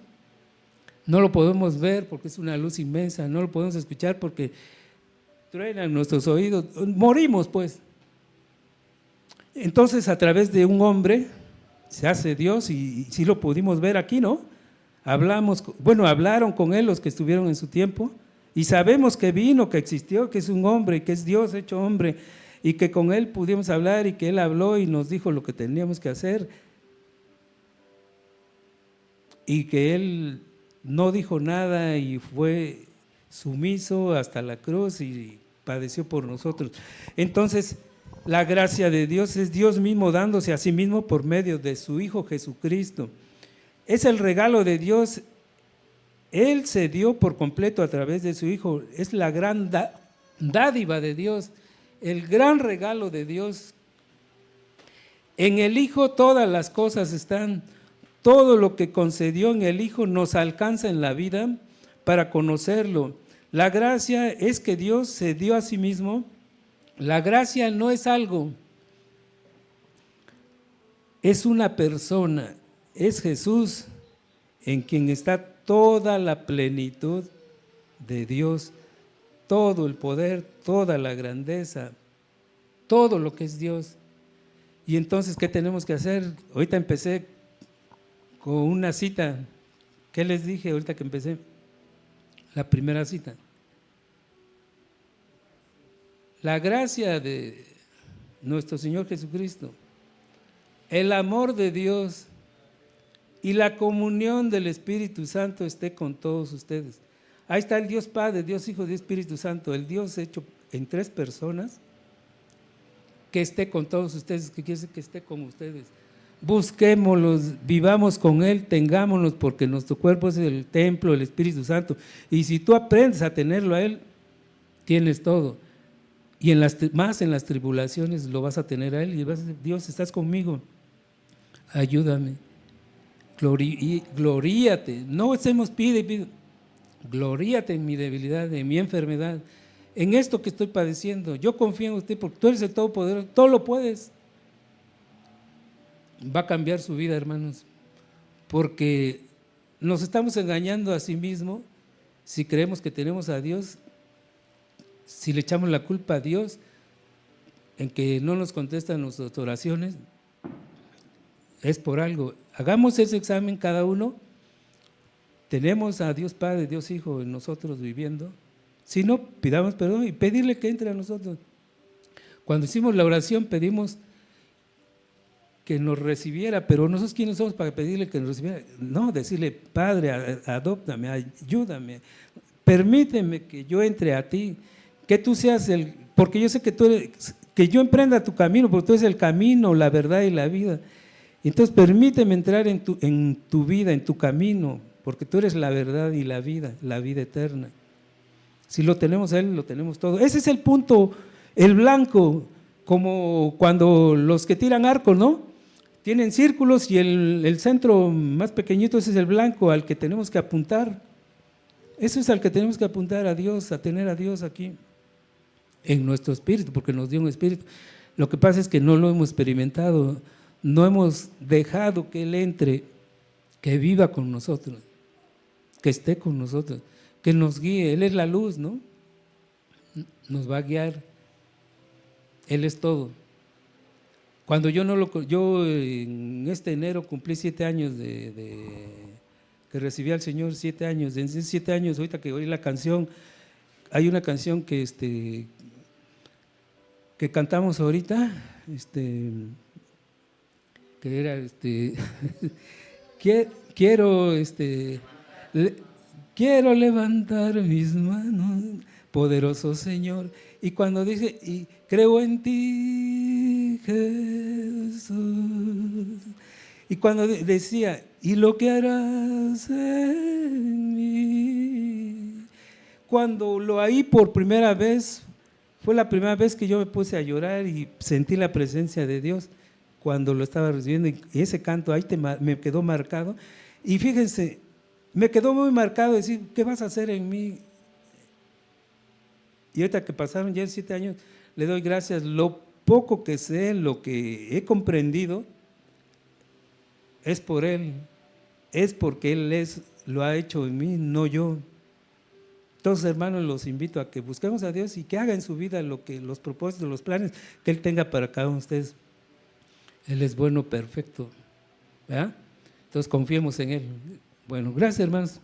no lo podemos ver porque es una luz inmensa, no lo podemos escuchar porque truenan nuestros oídos, morimos pues. Entonces a través de un hombre se hace Dios y sí lo pudimos ver aquí, ¿no? Hablaron con Él los que estuvieron en su tiempo y sabemos que vino, que existió, que es un hombre, que es Dios hecho hombre y que con Él pudimos hablar y que Él habló y nos dijo lo que teníamos que hacer y que Él no dijo nada y fue sumiso hasta la cruz y padeció por nosotros. Entonces, la gracia de Dios es Dios mismo dándose a sí mismo por medio de su Hijo Jesucristo. es el regalo de Dios. Él se dio por completo a través de su Hijo. Es la gran dádiva de Dios, el gran regalo de Dios. En el Hijo todas las cosas están, todo lo que concedió en el Hijo nos alcanza en la vida para conocerlo. La gracia es que Dios se dio a sí mismo. La gracia no es algo, es una persona, es Jesús, en quien está toda la plenitud de Dios, todo el poder, toda la grandeza, todo lo que es Dios. Y entonces, ¿qué tenemos que hacer? Ahorita empecé con una cita. ¿Qué les dije ahorita que empecé? La primera cita. La gracia de nuestro Señor Jesucristo, el amor de Dios y la comunión del Espíritu Santo esté con todos ustedes. Ahí está el Dios Padre, Dios Hijo, Dios Espíritu Santo, el Dios hecho en 3 personas, que esté con todos ustedes, que quiere decir que esté con ustedes. Busquémoslos, vivamos con Él, tengámonos, porque nuestro cuerpo es el templo del Espíritu Santo. Y si tú aprendes a tenerlo a Él, tienes todo. Y más en las tribulaciones lo vas a tener a Él y vas a decir: Dios, estás conmigo, ayúdame. Gloríate, no estemos pide, gloríate en mi debilidad, en mi enfermedad, en esto que estoy padeciendo. Yo confío en usted porque tú eres el Todopoderoso, todo lo puedes. Va a cambiar su vida, hermanos, porque nos estamos engañando a sí mismos si creemos que tenemos a Dios, si le echamos la culpa a Dios en que no nos contestan nuestras oraciones. Es por algo. Hagamos ese examen cada uno. Tenemos a Dios Padre, Dios Hijo en nosotros viviendo. Si no, pidamos perdón y pedirle que entre a nosotros. Cuando hicimos la oración pedimos que nos recibiera, pero nosotros ¿quiénes somos para pedirle que nos recibiera? No, decirle: Padre, adóptame, ayúdame, permíteme que yo entre a ti, que tú seas porque yo sé que tú eres, que yo emprenda tu camino, porque tú eres el camino, la verdad y la vida. Entonces permíteme entrar en tu vida, en tu camino, porque tú eres la verdad y la vida eterna. Si lo tenemos a Él, lo tenemos todo. Ese es el punto, el blanco, como cuando los que tiran arco, ¿no? Tienen círculos y el centro más pequeñito, ese es el blanco al que tenemos que apuntar. Eso es al que tenemos que apuntar, a Dios, a tener a Dios aquí, en nuestro espíritu, porque nos dio un espíritu. Lo que pasa es que no lo hemos experimentado, no hemos dejado que Él entre, que viva con nosotros, que esté con nosotros, que nos guíe. Él es la luz, ¿no? Nos va a guiar. Él es todo. Cuando yo en este enero cumplí 7 años que recibí al Señor, 7 años. En 7 años, ahorita que oí la canción, hay una canción que cantamos ahorita, que era quiero levantar mis manos, poderoso Señor, y cuando dice: y creo en ti, Jesús, y cuando decía: y lo que harás en mí, cuando lo oí por primera vez, fue la primera vez que yo me puse a llorar y sentí la presencia de Dios cuando lo estaba recibiendo, y ese canto ahí me quedó marcado. Y fíjense, me quedó muy marcado decir: ¿qué vas a hacer en mí? Y ahorita que pasaron ya 7 años, le doy gracias. Lo poco que sé, lo que he comprendido, es por Él, es porque Él lo ha hecho en mí, no yo. Entonces, hermanos, los invito a que busquemos a Dios y que haga en su vida los propósitos, los planes que Él tenga para cada uno de ustedes. Él es bueno, perfecto, ¿verdad? Entonces confiemos en Él. Bueno, gracias, hermanos.